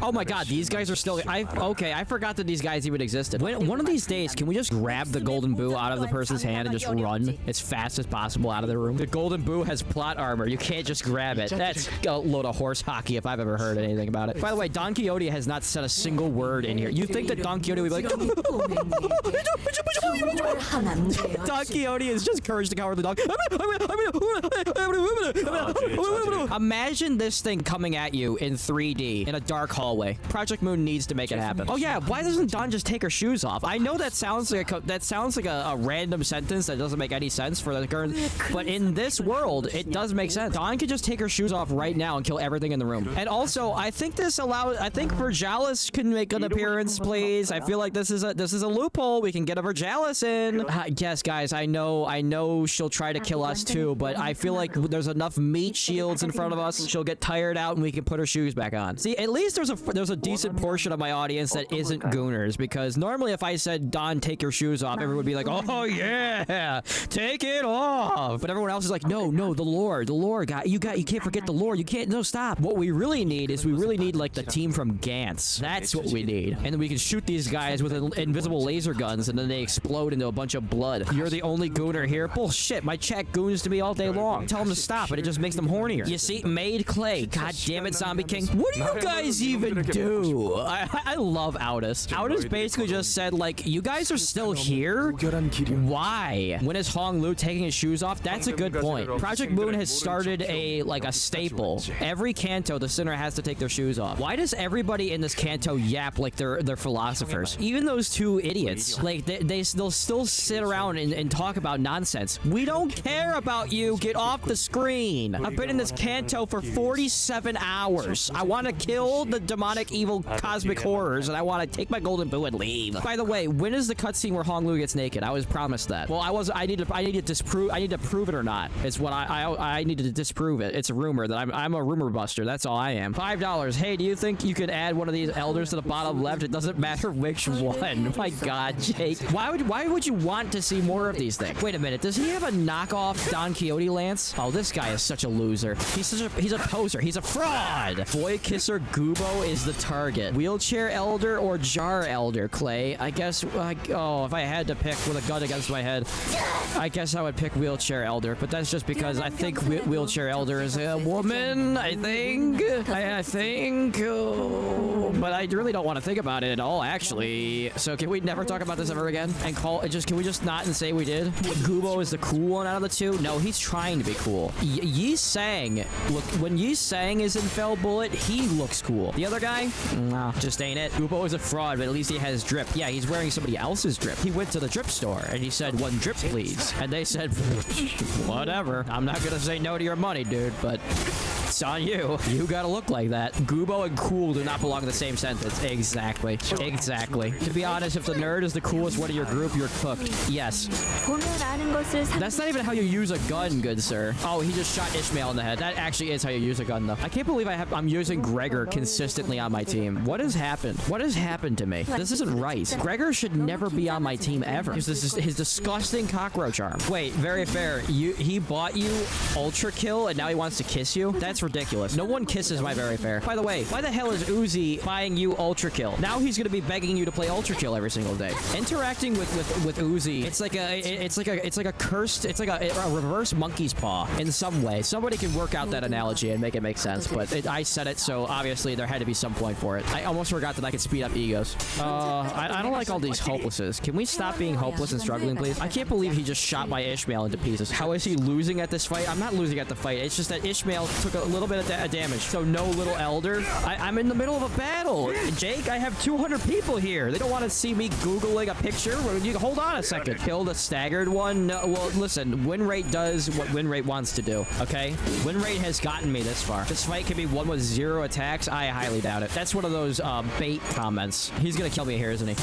Oh my god, these guys are still... Okay, I forgot that these guys even existed. One of these days, can we just grab the golden boo out of the person's hand and just run as fast as possible out of the room? The golden boo has plot armor. You can't just grab it. That's a load of horse hockey if I've ever heard anything about it. By the way, Don Quixote has not said a single word in here. You think that Don Quixote would be like... Don Quixote is just Courage the Cowardly Dog. Imagine this thing coming at you in 3D in a dark hallway. Project Moon needs to make it happen. Oh yeah, why doesn't Dawn just take her shoes off? I know that sounds like a random sentence that doesn't make any sense for the current, but in this world, it does make sense. Dawn could just take her shoes off right now and kill everything in the room. And also, I think Virgalis can make an appearance, please. I feel like this is a loophole. We can get a Virgalis in. Yes, guys, I know she'll try to kill us too, but I feel like there's enough meat shields in front of us. She'll get tired out and we can put her shoes back on. See, at least there's a decent portion of my audience that isn't gooners, because normally if I said, Dawn, take your shoes off, everyone would be like, oh yeah, take it off. But everyone else is like, no, the lore, guy, you can't forget the lore. You can't, no, stop. What we really need is like the team from Gantz. That's what we need. And then we can shoot these guys with invisible laser guns and then they explode into a bunch of blood. You're the only gooner here. Bullshit, my chat goons to me all day long. Tell them to stop, but it just makes them hornier. You see, made Clay. God damn it, Zombie King. What do you guys even do? I love Audis. Audis basically just said, like, you guys are still here? Why? When is Hong Lu taking his shoes off? That's a good point. Project Moon has started a staple. Every canto, the sinner has to take their shoes off. Why does everybody in this canto yap like they're philosophers? Even those two idiots, like, they'll still sit around and talk about nonsense. We don't care about you. Get off the screen. I've been in this canto for 47 hours. I want to kill the demonic, evil, cosmic horrors, and I want to take my golden boo and leave. By the way, when is the cutscene where Hong Lu gets naked? I was promised that. Well, I need to prove it or not. It's what I need to disprove it. It's a rumor that I'm a rumor buster. That's all I am. $5. Hey, do you think you could add one of these elders to the bottom left? It doesn't matter which one. My God, Jake. Why would you want to see more of these things? Wait a minute. Does he have a knockoff Don Quixote lance? Oh, this guy is such a loser. He's a poser. He's a fraud. Boy Kisser Gubo is the target. Wheelchair Elder or Jar Elder, Clay? I guess, oh, if I had to pick with a gun against my head, I guess I would pick Wheelchair Elder, but that's just because I think Wheelchair Elder is a woman, I think. But I really don't want to think about it at all, actually. So can we never talk about this ever again? And can we just not and say we did? Gubo is the cool one out of the two? No, he's trying to be cool. Yi Sang, look, when Yi Sang is in Fell Bullet, he looks cool. The other guy? Nah, just ain't it. Gubo is a fraud, but at least he has drip. Yeah, he's wearing somebody else's drip. He went to the drip store and he said, 1 drip, please. And they said, whatever. I'm not gonna say no to your money, dude, but it's on you. You gotta look like that. Gubo and cool do not belong in the same sentence. Exactly. Exactly. To be honest, if the nerd is the coolest one in your group, you're cooked. Yes. That's not even how you use a gun, good sir. Oh, he just shot Ishmael in the head. That actually is how you use a gun, though. I can't believe I'm using Gregor consistently on my team. What has happened? What has happened to me? This isn't right. Gregor should never be on my team ever. This is his disgusting cockroach arm. Wait, very fair. He bought you Ultra Kill and now he wants to kiss you? That's ridiculous. No one kisses my very fair. By the way, why the hell is Uzi buying you Ultra Kill? Now he's gonna be begging you to play Ultra Kill every single day. Interacting with Uzi, it's like a cursed, it's like a reverse monkey's paw in some way. Somebody can work out that analogy and make it make sense, but I said it, so obviously there had to be some point for it. I almost forgot that I could speed up egos. I don't like all these hopelesses. Can we stop being hopeless and struggling, please? I can't believe he just shot my Ishmael into pieces. How is he losing at this fight? I'm not losing at the fight. It's just that Ishmael took a little bit of damage, so no little elder. I'm in the middle of a battle. Jake, I have 200 people here. They don't want to see me Googling a picture. Hold on a second. Kill the staggered one? No, well, listen, win rate does what win rate wants to do, okay? Win rate has gotten me this far. This fight can be won with 0 attacks. I highly doubt it. That's one of those bait comments. He's gonna kill me here, isn't he?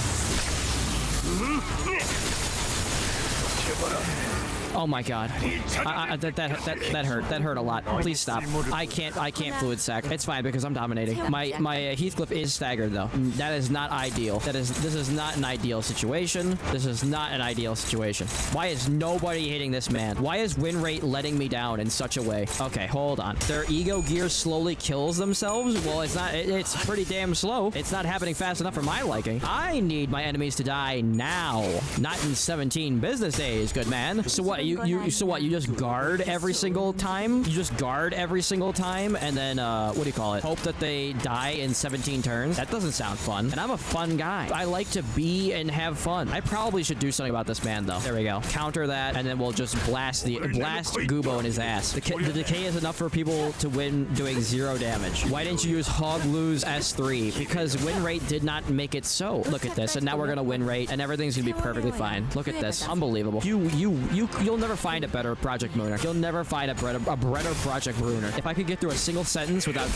Oh my god. That hurt. That hurt a lot. Please stop. I can't fluid sack. It's fine because I'm dominating. My Heathcliff is staggered though. That is not ideal. This is not an ideal situation. This is not an ideal situation. Why is nobody hitting this man? Why is win rate letting me down in such a way? Okay, hold on. Their ego gear slowly kills themselves? Well, it's not. It's pretty damn slow. It's not happening fast enough for my liking. I need my enemies to die now, not in 17 business days, good man. So what? You just guard every single time? You just guard every single time, and then what do you call it? Hope that they die in 17 turns? That doesn't sound fun. And I'm a fun guy. I like to be and have fun. I probably should do something about this man though. There we go. Counter that, and then we'll just blast Gubo in his ass. The decay is enough for people to win doing 0 damage. Why didn't you use Hog Lose S3? Because win rate did not make it so. Look at this, and now we're gonna win rate, and everything's gonna be perfectly fine. Look at this. Unbelievable. You'll never find a better Project Mooner. You'll never find a better Project Mooner. If I could get through a single sentence without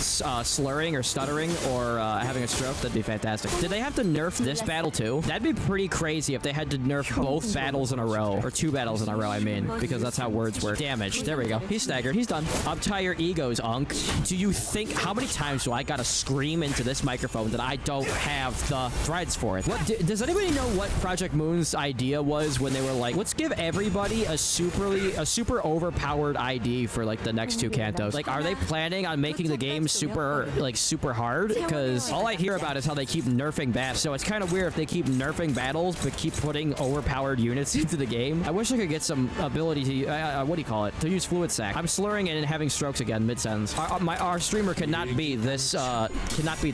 slurring or stuttering or having a stroke, that'd be fantastic. Did they have to nerf this battle too? That'd be pretty crazy if they had to nerf both battles in a row. Or 2 battles in a row, I mean. Because that's how words work. Damage. There we go. He's staggered. He's done. Untie your egos, Unk. Do you think... How many times do I gotta scream into this microphone that I don't have the threads for it? Does anybody know what Project Moon's idea was when they were like, let's give everybody a super overpowered ID for like the next 2 Kantos? Like, are they planning on making the game super hard? Because all I hear about is how they keep nerfing battles. So it's kind of weird if they keep nerfing battles but keep putting overpowered units into the game. I wish I could get some ability to what do you call it? To use fluid sack. I'm slurring and having strokes again mid-sentence. Our streamer cannot be this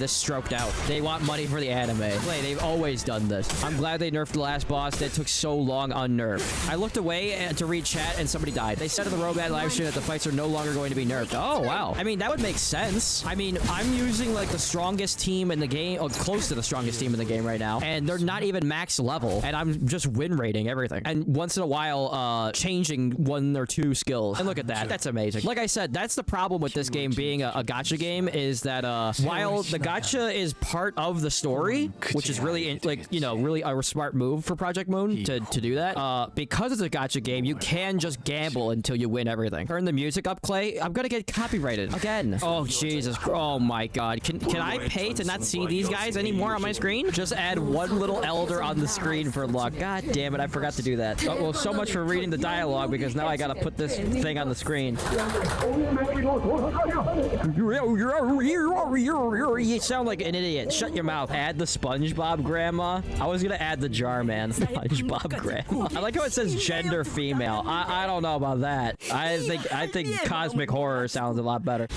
stroked out. They want money for the anime. They've always done this. I'm glad they nerfed the last boss that took so long unnerfed. I looked away to read chat and somebody died. They said in the Robad live stream that the fights are no longer going to be nerfed. Oh wow. I mean, that would make sense. I mean, I'm using like the strongest team in the game, or close to the strongest team in the game right now, and they're not even max level, and I'm just win rating everything. And once in a while, changing 1 or 2 skills. And look at that. That's amazing. Like I said, that's the problem with this game being a gacha game, is that while the gacha is part of the story, which is really really a smart move for Project Moon to do that, because it's a gacha game, you can just gamble until you win everything. Turn the music up, Clay. I'm gonna get copyrighted again. Oh Jesus. Oh my god. Can I pay to not see these guys anymore on my screen? Just add 1 little elder on the screen for luck. God damn it, I forgot to do that. Oh, well, so much for reading the dialogue, because now I gotta put this thing on the screen. You sound like an idiot. Shut your mouth. Add the SpongeBob grandma. I was gonna add the jar man. SpongeBob grandma. I like how it says gender female. I don't know about that. I think cosmic horror sounds a lot better.